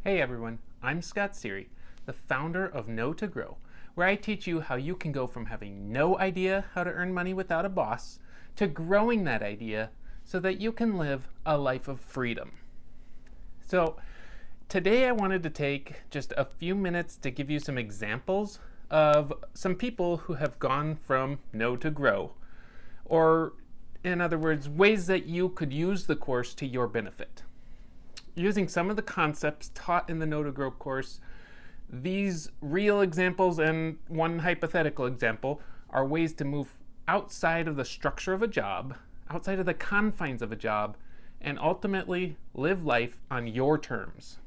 Hey everyone, I'm Scott Sery, the founder of Know to Grow, where I teach you how you can go from having no idea how to earn money without a boss to growing that idea so that you can live a life of freedom. So today I wanted to take just a few minutes to give you some examples of some people who have gone from Know to Grow, or in other words, ways that you could use the course to your benefit. Using some of the concepts taught in the Know to Grow course, these real examples and one hypothetical example are ways to move outside of the structure of a job, outside of the confines of a job, and ultimately live life on your terms.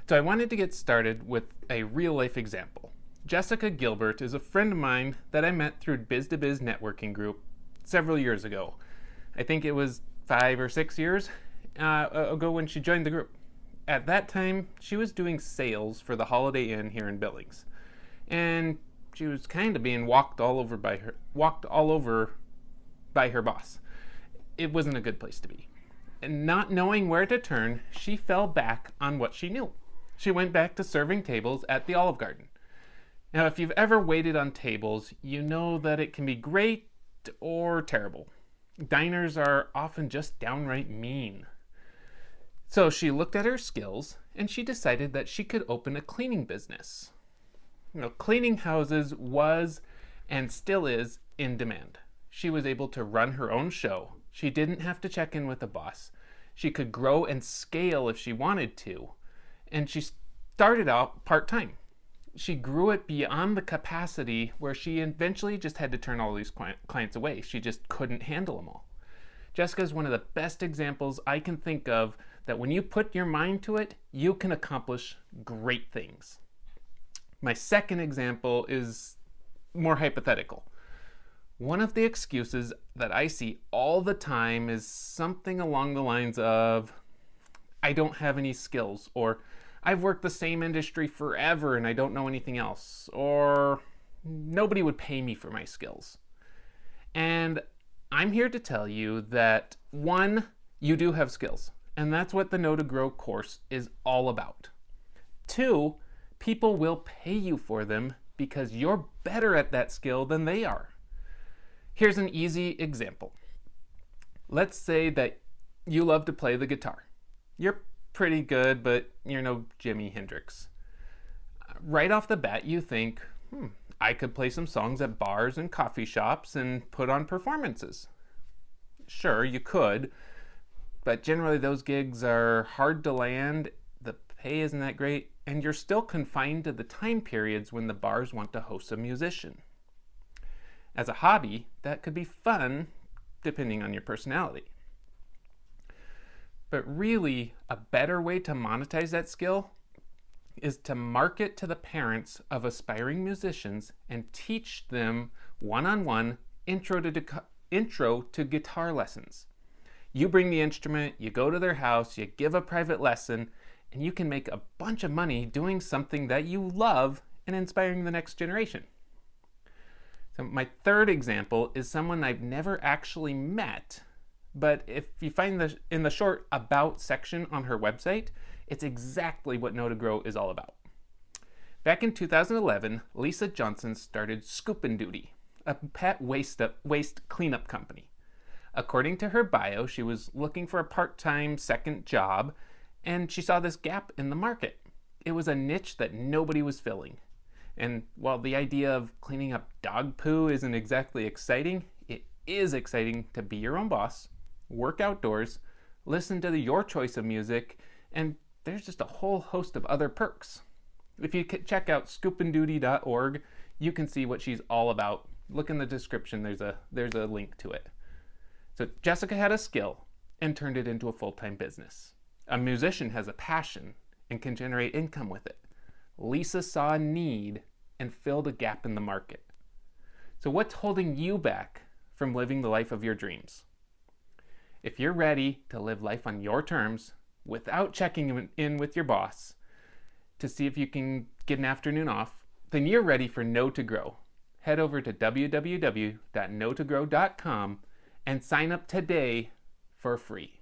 So I wanted to get started with a real life example. Jessica Gilbert is a friend of mine that I met through Biz2Biz networking group several years ago. I think it was 5 or 6 years ago when she joined the group. At that time, she was doing sales for the Holiday Inn here in Billings, and she was kind of being walked all over by her boss. It wasn't a good place to be. And not knowing where to turn, she fell back on what she knew. She went back to serving tables at the Olive Garden. Now, if you've ever waited on tables, you know that it can be great or terrible. Diners are often just downright mean. So she looked at her skills and she decided that she could open a cleaning business. Cleaning houses was and still is in demand. She was able to run her own show. She didn't have to check in with a boss. She could grow and scale if she wanted to. And she started out part-time. She grew it beyond the capacity where she eventually just had to turn all these clients away. She just couldn't handle them all. Jessica is one of the best examples I can think of that when you put your mind to it, you can accomplish great things. My second example is more hypothetical. One of the excuses that I see all the time is something along the lines of, I don't have any skills, or I've worked the same industry forever and I don't know anything else, or nobody would pay me for my skills. And I'm here to tell you that, one, you do have skills, and that's what the Know to Grow course is all about. Two, people will pay you for them because you're better at that skill than they are. Here's an easy example. Let's say that you love to play the guitar. You're pretty good, but you're no Jimi Hendrix. Right off the bat, you think, I could play some songs at bars and coffee shops and put on performances. Sure, you could, but generally those gigs are hard to land, the pay isn't that great, and you're still confined to the time periods when the bars want to host a musician. As a hobby, that could be fun, depending on your personality. But really, a better way to monetize that skill is to market to the parents of aspiring musicians and teach them one-on-one intro to guitar lessons. You bring the instrument, you go to their house, you give a private lesson, and you can make a bunch of money doing something that you love and inspiring the next generation. So my third example is someone I've never actually met, but if you find in the short About section on her website, it's exactly what Know to Grow is all about. Back in 2011, Lisa Johnson started Scoopin' Duty, a pet waste cleanup company. According to her bio, she was looking for a part-time second job, and she saw this gap in the market. It was a niche that nobody was filling. And while the idea of cleaning up dog poo isn't exactly exciting, it is exciting to be your own boss, work outdoors, listen to your choice of music, and there's just a whole host of other perks. If you check out scoopinduty.org, you can see what she's all about. Look in the description, there's a link to it. So Jessica had a skill and turned it into a full-time business. A musician has a passion and can generate income with it. Lisa saw a need and filled a gap in the market. So what's holding you back from living the life of your dreams? If you're ready to live life on your terms without checking in with your boss to see if you can get an afternoon off, then you're ready for Know to Grow. Head over to www.knowtogrow.com and sign up today for free.